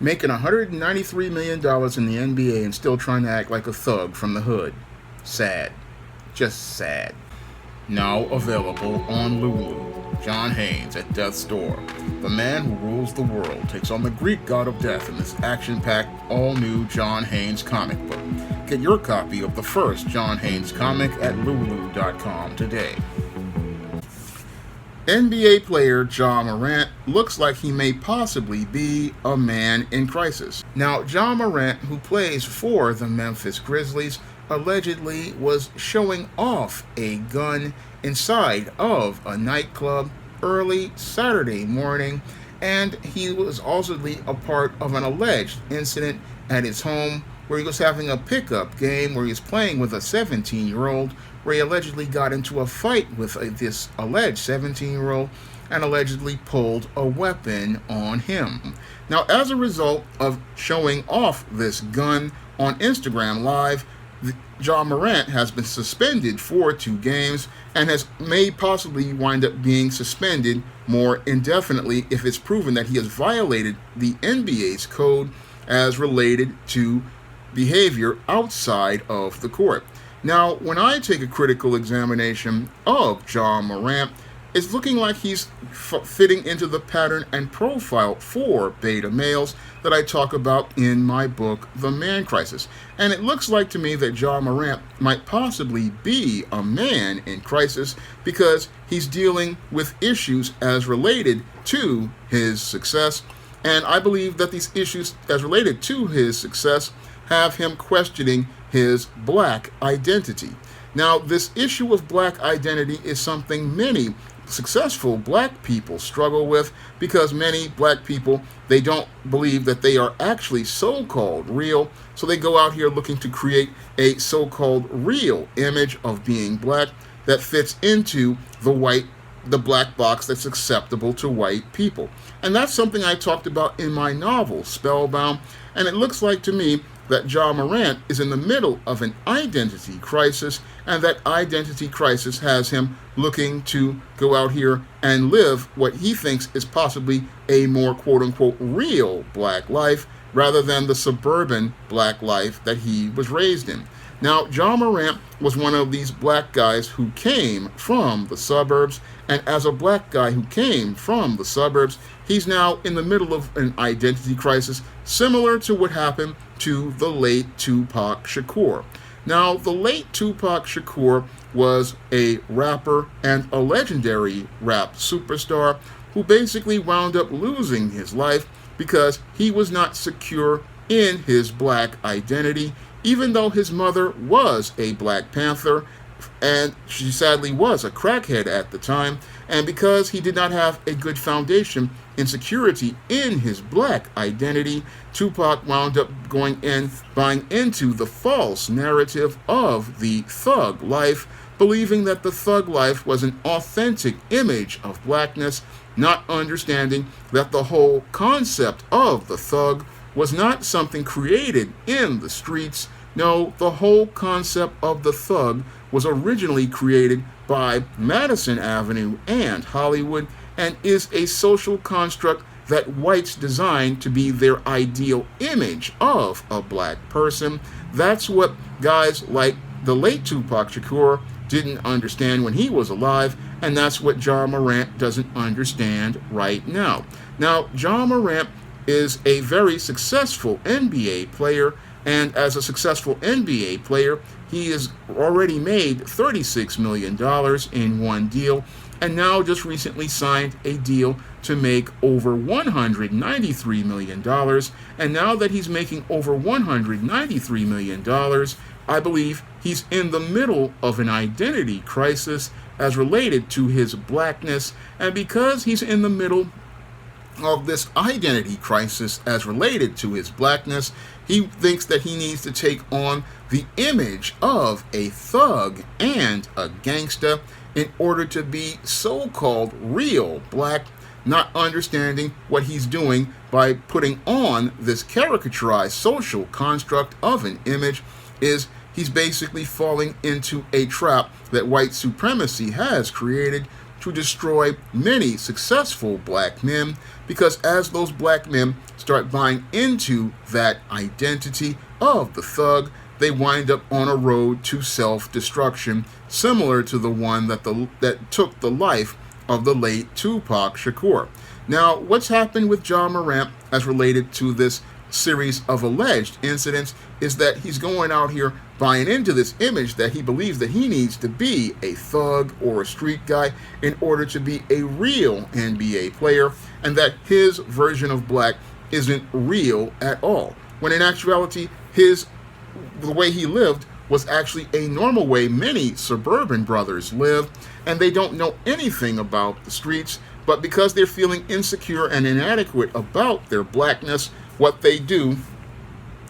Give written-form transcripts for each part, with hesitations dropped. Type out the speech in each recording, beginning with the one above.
making $193 million in the NBA and still trying to act like a thug from the hood. Sad. Just sad. Now available on Lulu, John Haynes at Death's Door. The man who rules the world takes on the Greek god of death in this action-packed, all-new John Haynes comic book. Get your copy of the first John Haynes comic at lulu.com today. NBA player Ja Morant looks like he may possibly be a man in crisis. Now, Ja Morant, who plays for the Memphis Grizzlies, allegedly was showing off a gun inside of a nightclub early Saturday morning, and he was also a part of an alleged incident at his home where he was having a pickup game where he was playing with a 17-year-old, where he allegedly got into a fight with this alleged 17-year-old and allegedly pulled a weapon on him. Now, as a result of showing off this gun on Instagram Live, Ja Morant has been suspended for 2 games and may possibly wind up being suspended more indefinitely if it's proven that he has violated the NBA's code as related to behavior outside of the court. Now, when I take a critical examination of Ja Morant, it's looking like he's fitting into the pattern and profile for beta males that I talk about in my book, The Man Crisis. And it looks like to me that Ja Morant might possibly be a man in crisis because he's dealing with issues as related to his success. And I believe that these issues as related to his success have him questioning his black identity. Now, this issue of black identity is something many successful black people struggle with because many black people, they don't believe that they are actually so-called real, so they go out here looking to create a so-called real image of being black that fits into the black box that's acceptable to white people. And that's something I talked about in my novel, Spellbound, and it looks like to me that Ja Morant is in the middle of an identity crisis, and that identity crisis has him looking to go out here and live what he thinks is possibly a more quote-unquote real black life rather than the suburban black life that he was raised in. Now, Ja Morant was one of these black guys who came from the suburbs, and as a black guy who came from the suburbs, he's now in the middle of an identity crisis similar to what happened to the late Tupac Shakur. Now, the late Tupac Shakur was a rapper and a legendary rap superstar who basically wound up losing his life because he was not secure in his black identity, even though his mother was a Black Panther, and she sadly was a crackhead at the time, and because he did not have a good foundation in security in his black identity, Tupac wound up buying into the false narrative of the thug life, believing that the thug life was an authentic image of blackness, not understanding that the whole concept of the thug was not something created in the streets. No, the whole concept of the thug was originally created by Madison Avenue and Hollywood, and is a social construct that whites designed to be their ideal image of a black person. That's what guys like the late Tupac Shakur didn't understand when he was alive, and that's what Ja Morant doesn't understand right now. Now, Ja Morant is a very successful NBA player, and as a successful NBA player, he has already made $36 million in one deal, and now just recently signed a deal to make over $193 million. And now that he's making over $193 million, I believe he's in the middle of an identity crisis as related to his blackness. And because he's in the middle of this identity crisis as related to his blackness, he thinks that he needs to take on the image of a thug and a gangster in order to be so-called real black, not understanding what he's doing by putting on this caricaturized social construct of an image is he's basically falling into a trap that white supremacy has created to destroy many successful black men, because as those black men start buying into that identity of the thug, they wind up on a road to self-destruction, similar to the one that took the life of the late Tupac Shakur. Now, what's happened with Ja Morant as related to this series of alleged incidents is that he's going out here buying into this image that he believes that he needs to be a thug or a street guy in order to be a real NBA player, and that his version of black isn't real at all, when in actuality the way he lived was actually a normal way many suburban brothers live, and they don't know anything about the streets, but because they're feeling insecure and inadequate about their blackness, what they do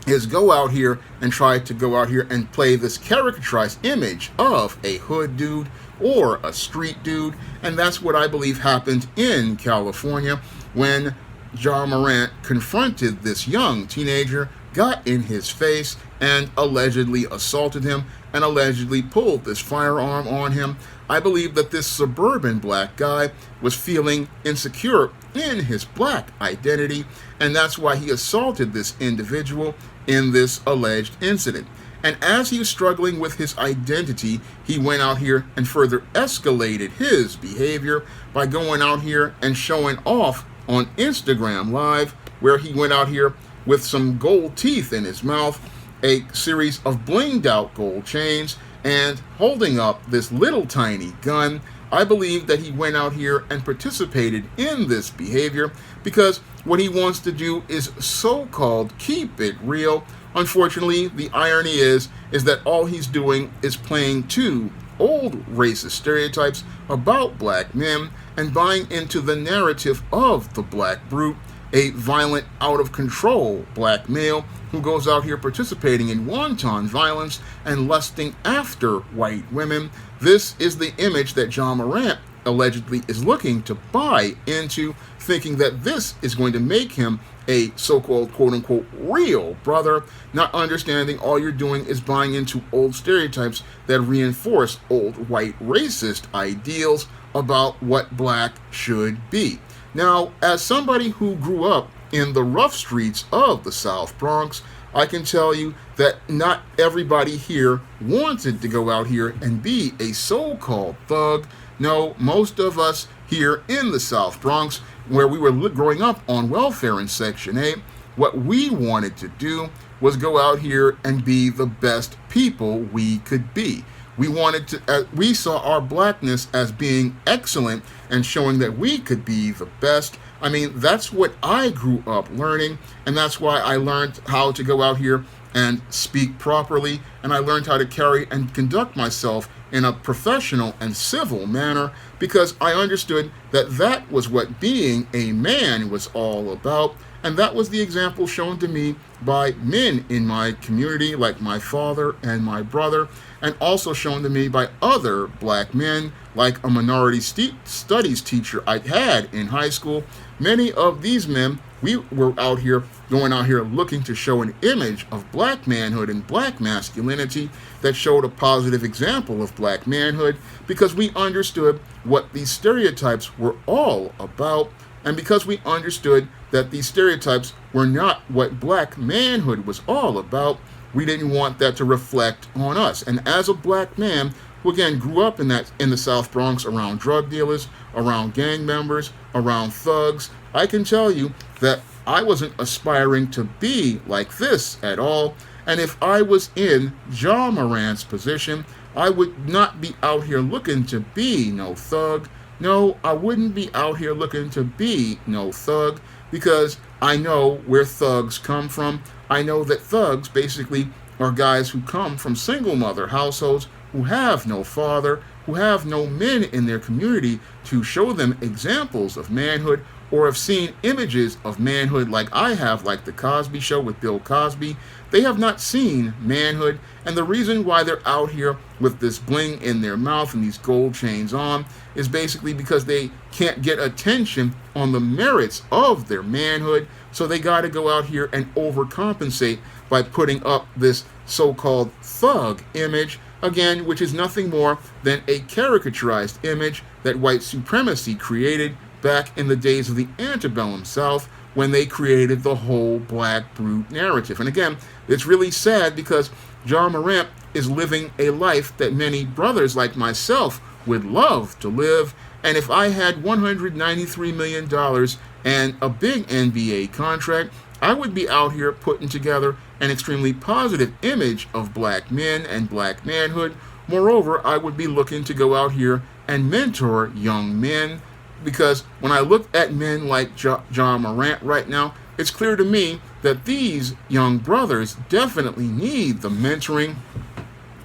is go out here and try to go out here and play this caricaturized image of a hood dude or a street dude, and that's what I believe happened in California when Ja Morant confronted this young teenager, got in his face, and allegedly assaulted him and allegedly pulled this firearm on him. I believe that this suburban black guy was feeling insecure in his black identity, and that's why he assaulted this individual in this alleged incident. And as he was struggling with his identity, he went out here and further escalated his behavior by going out here and showing off on Instagram Live, where he went out here with some gold teeth in his mouth, a series of blinged out gold chains, and holding up this little tiny gun. I believe that he went out here and participated in this behavior because what he wants to do is so-called keep it real. Unfortunately, the irony is that all he's doing is playing two old racist stereotypes about black men and buying into the narrative of the black brute, a violent, out-of-control black male who goes out here participating in wanton violence and lusting after white women. This is the image that Ja Morant allegedly is looking to buy into, thinking that this is going to make him a so-called quote-unquote real brother, not understanding all you're doing is buying into old stereotypes that reinforce old white racist ideals about what black should be. Now, as somebody who grew up in the rough streets of the South Bronx, I can tell you that not everybody here wanted to go out here and be a so-called thug. No, most of us here in the South Bronx, where we were growing up on welfare in Section 8, what we wanted to do was go out here and be the best people we could be. We wanted to, we saw our blackness as being excellent and showing that we could be the best. I mean, that's what I grew up learning, and that's why I learned how to go out here and speak properly, and I learned how to carry and conduct myself in a professional and civil manner, because I understood that that was what being a man was all about. And that was the example shown to me by men in my community, like my father and my brother, and also shown to me by other black men, like a minority studies teacher I had in high school. Many of these men, we were out here, going out here looking to show an image of black manhood and black masculinity that showed a positive example of black manhood, because we understood what these stereotypes were all about, and because we understood that these stereotypes were not what black manhood was all about, we didn't want that to reflect on us. And as a black man who again grew up in the South Bronx around drug dealers, around gang members, around thugs, I can tell you that I wasn't aspiring to be like this at all. And if I was in Ja Morant's position, I would not be out here looking to be no thug. No, I wouldn't be out here looking to be no thug, because I know where thugs come from. I know that thugs basically are guys who come from single mother households, who have no father, who have no men in their community to show them examples of manhood, or have seen images of manhood like I have, like The Cosby Show with Bill Cosby. They have not seen manhood, and the reason why they're out here with this bling in their mouth and these gold chains on is basically because they can't get attention on the merits of their manhood, so they got to go out here and overcompensate by putting up this so-called thug image again, which is nothing more than a caricaturized image that white supremacy created back in the days of the antebellum South when they created the whole black brute narrative. And again, it's really sad because John Morant is living a life that many brothers like myself would love to live. And if I had $193 million and a big NBA contract, I would be out here putting together an extremely positive image of black men and black manhood. Moreover, I would be looking to go out here and mentor young men, because when I look at men like John Morant right now, it's clear to me that these young brothers definitely need the mentoring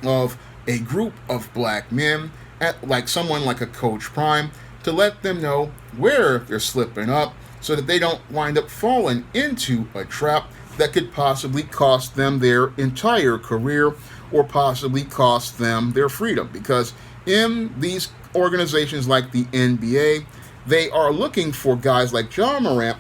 of a group of black men, like someone like a Coach Prime, to let them know where they're slipping up so that they don't wind up falling into a trap that could possibly cost them their entire career or possibly cost them their freedom. Because in these organizations like the NBA, they are looking for guys like John Morant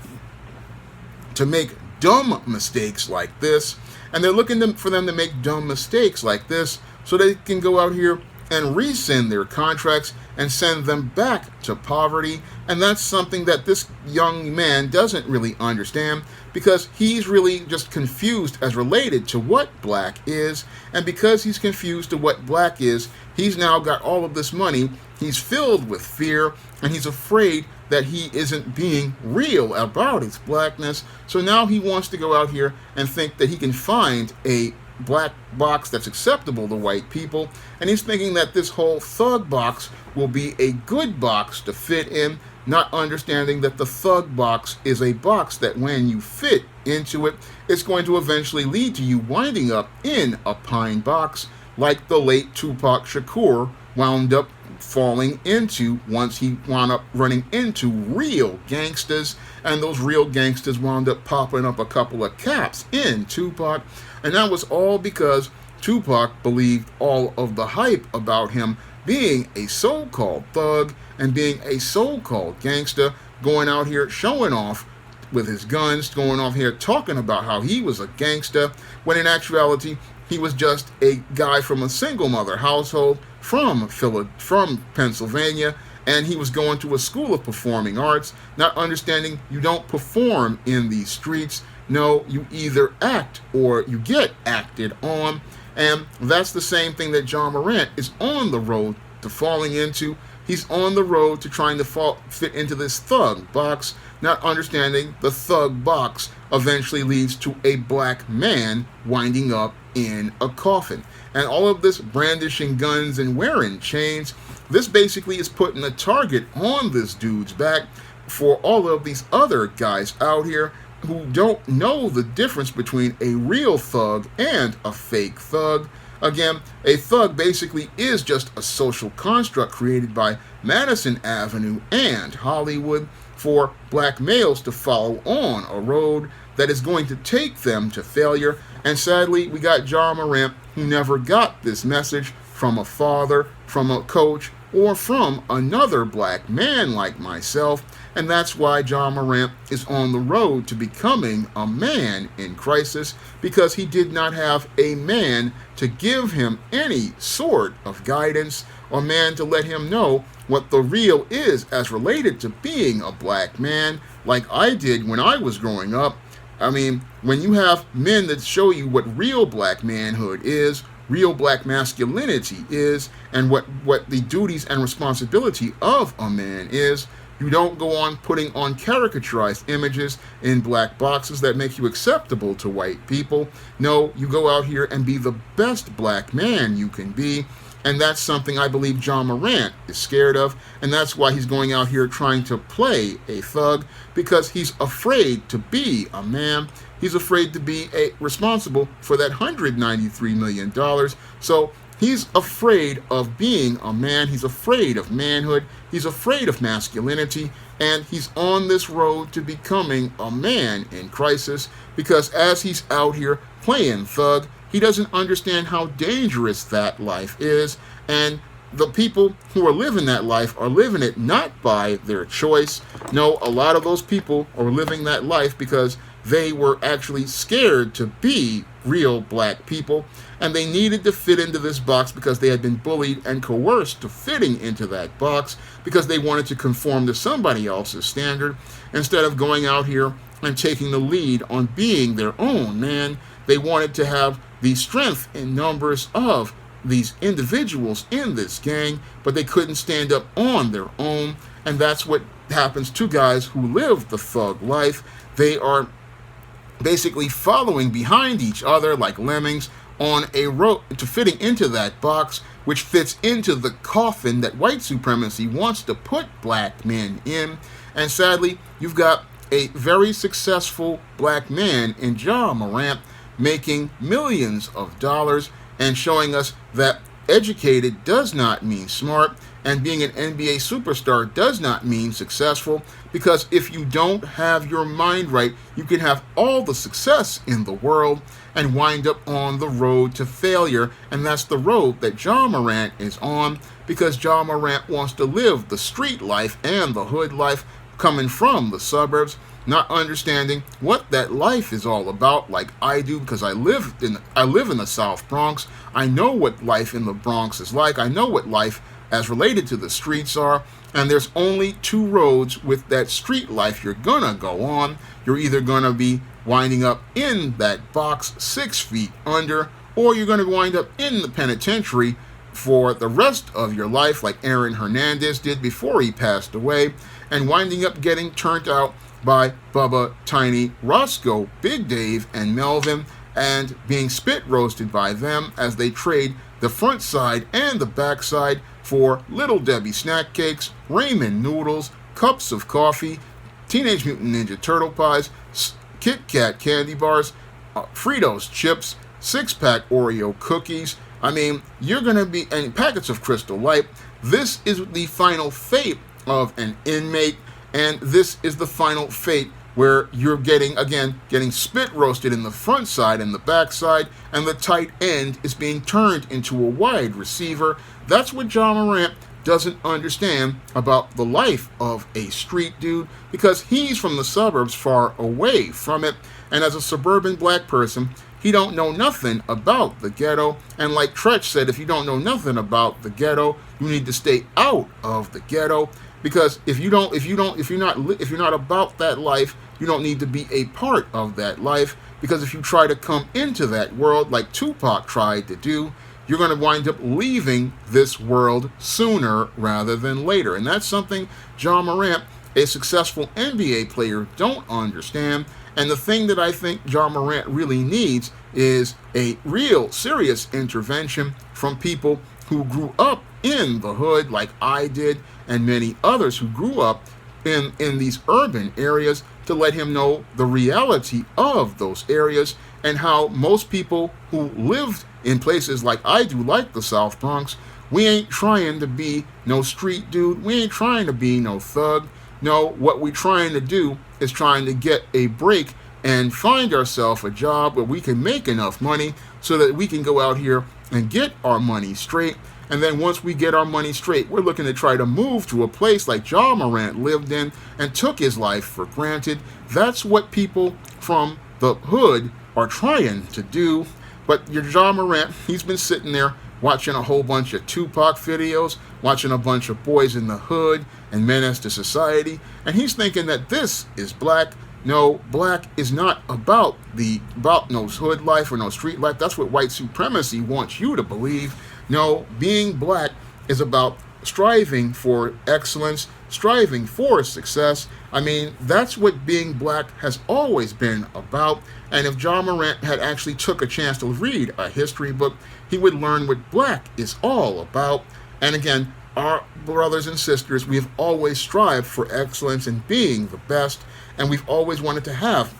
to make dumb mistakes like this, and they're looking for them to make dumb mistakes like this so they can go out here and rescind their contracts and send them back to poverty. And that's something that this young man doesn't really understand, because he's really just confused as related to what black is. And because he's confused to what black is, he's now got all of this money. He's filled with fear, and he's afraid that he isn't being real about his blackness. So now he wants to go out here and think that he can find a black box that's acceptable to white people, and he's thinking that this whole thug box will be a good box to fit in, not understanding that the thug box is a box that when you fit into it, it's going to eventually lead to you winding up in a pine box, like the late Tupac Shakur wound up falling into once he wound up running into real gangsters, and those real gangsters wound up popping up a couple of caps in Tupac. And that was all because Tupac believed all of the hype about him being a so-called thug and being a so-called gangster, going out here showing off with his guns, going off here talking about how he was a gangster, when in actuality he was just a guy from a single mother household from Pennsylvania, and he was going to a school of performing arts, not understanding you don't perform in these streets. No, you either act or you get acted on. And that's the same thing that John Morant is on the road to falling into. He's on the road to trying to fit into this thug box, not understanding the thug box eventually leads to a black man winding up in a coffin. And all of this brandishing guns and wearing chains, this basically is putting a target on this dude's back for all of these other guys out here who don't know the difference between a real thug and a fake thug. Again, a thug basically is just a social construct created by Madison Avenue and Hollywood for black males to follow on a road that is going to take them to failure. And sadly, we got John Morant, who never got this message from a father, from a coach, or from another black man like myself. And that's why John Morant is on the road to becoming a man in crisis, because he did not have a man to give him any sort of guidance, or man to let him know what the real is as related to being a black man, like I did when I was growing up. I mean, when you have men that show you what real black manhood is, real black masculinity is, and what the duties and responsibility of a man is, you don't go on putting on caricaturized images in black boxes that make you acceptable to white people. No, you go out here and be the best black man you can be. And that's something I believe John Morant is scared of. And that's why he's going out here trying to play a thug, because he's afraid to be a man. He's afraid to be responsible for that $193 million. So he's afraid of being a man. He's afraid of manhood. He's afraid of masculinity. And he's on this road to becoming a man in crisis, because as he's out here playing thug, he doesn't understand how dangerous that life is. And the people who are living that life are living it not by their choice. No, a lot of those people are living that life because they were actually scared to be real black people, and they needed to fit into this box because they had been bullied and coerced to fitting into that box because they wanted to conform to somebody else's standard instead of going out here and taking the lead on being their own man. They wanted to have the strength in numbers of these individuals in this gang, but they couldn't stand up on their own. And that's what happens to guys who live the thug life. They are basically following behind each other like lemmings on a road to fitting into that box, which fits into the coffin that white supremacy wants to put black men in. And sadly, you've got a very successful black man in Ja Morant making millions of dollars and showing us that educated does not mean smart, and being an NBA superstar does not mean successful, because if you don't have your mind right, you can have all the success in the world and wind up on the road to failure. And that's the road that Ja Morant is on, because Ja Morant wants to live the street life and the hood life coming from the suburbs, not understanding what that life is all about like I do, because I live in the South Bronx. I know what life in the Bronx is like. I know what life as related to the streets are, and there's only two roads with that street life you're gonna go on. You're either gonna be winding up in that box 6 feet under, or you're gonna wind up in the penitentiary for the rest of your life like Aaron Hernandez did before he passed away, and winding up getting turned out by Bubba, Tiny, Roscoe, Big Dave, and Melvin, and being spit roasted by them as they trade the front side and the back side for Little Debbie snack cakes, ramen noodles, cups of coffee, Teenage Mutant Ninja Turtle pies, Kit Kat candy bars, Fritos chips, 6-pack Oreo cookies. I mean, you're going to be, and packets of Crystal Light. This is the final fate of an inmate, and this is the final fate where you're getting spit roasted in the front side and the back side, and the tight end is being turned into a wide receiver. That's what Ja Morant doesn't understand about the life of a street dude, because he's from the suburbs far away from it, and as a suburban black person, he don't know nothing about the ghetto. And like Tretch said, if you don't know nothing about the ghetto, you need to stay out of the ghetto, because if you're not about that life, you don't need to be a part of that life, because if you try to come into that world like Tupac tried to do, you're going to wind up leaving this world sooner rather than later. And that's something Ja Morant, a successful NBA player, don't understand. And the thing that I think Ja Morant really needs is a real serious intervention from people who grew up in the hood like I did, and many others who grew up in these urban areas, to let him know the reality of those areas and how most people who lived in places like I do, like the South Bronx, we ain't trying to be no street dude. We ain't trying to be no thug. No, what we trying to do is trying to get a break and find ourselves a job where we can make enough money so that we can go out here and get our money straight. And then once we get our money straight, we're looking to try to move to a place like Ja Morant lived in and took his life for granted. That's what people from the hood are trying to do. But your Ja Morant, he's been sitting there watching a whole bunch of Tupac videos, watching a bunch of Boys in the Hood and Menace to Society, and he's thinking that this is black. No, black is not about no hood life or no street life. That's what white supremacy wants you to believe. No, being black is about striving for excellence, striving for success. I mean, that's what being black has always been about. And if Ja Morant had actually took a chance to read a history book, he would learn what black is all about. And again, our brothers and sisters, we have always strived for excellence and being the best, and we've always wanted to have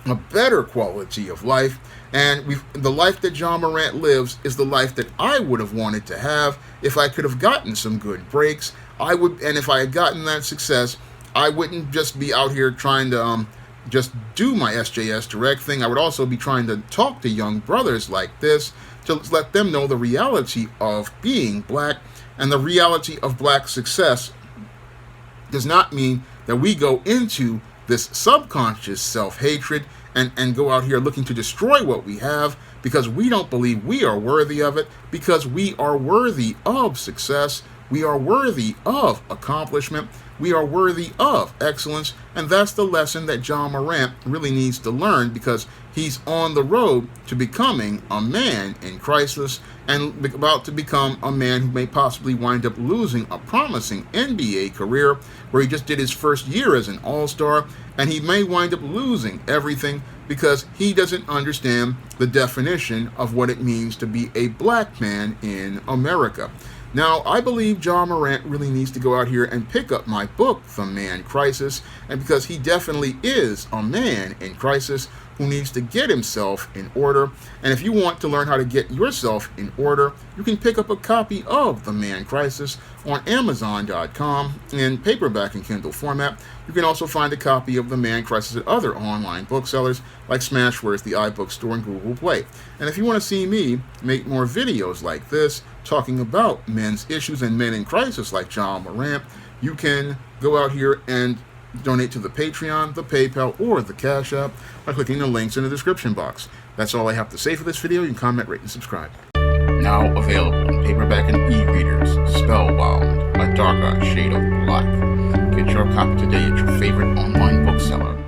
a better quality of life. And the life that Ja Morant lives is the life that I would have wanted to have if I could have gotten some good breaks. And if I had gotten that success, I wouldn't just be out here trying to just do my SJS direct thing. I would also be trying to talk to young brothers like this to let them know the reality of being black. And the reality of black success does not mean that we go into this subconscious self-hatred and go out here looking to destroy what we have because we don't believe we are worthy of it, because we are worthy of success, we are worthy of accomplishment, we are worthy of excellence, and that's the lesson that John Morant really needs to learn, because he's on the road to becoming a man in crisis and about to become a man who may possibly wind up losing a promising NBA career where he just did his first year as an all-star, and he may wind up losing everything because he doesn't understand the definition of what it means to be a black man in America. Now, I believe John Morant really needs to go out here and pick up my book, The Man Crisis, and because he definitely is a man in crisis who needs to get himself in order. And if you want to learn how to get yourself in order, you can pick up a copy of The Man Crisis on Amazon.com in paperback and Kindle format. You can also find a copy of The Man Crisis at other online booksellers like Smashwords, the iBook Store, and Google Play. And if you want to see me make more videos like this, talking about men's issues and men in crisis like John Morant, you can go out here and donate to the Patreon, the PayPal, or the Cash App by clicking the links in the description box. That's all I have to say for this video. You can comment, rate, and subscribe. Now available in paperback and e-readers, Spellbound, A Darker Shade of Black. Get your copy today at your favorite online bookseller.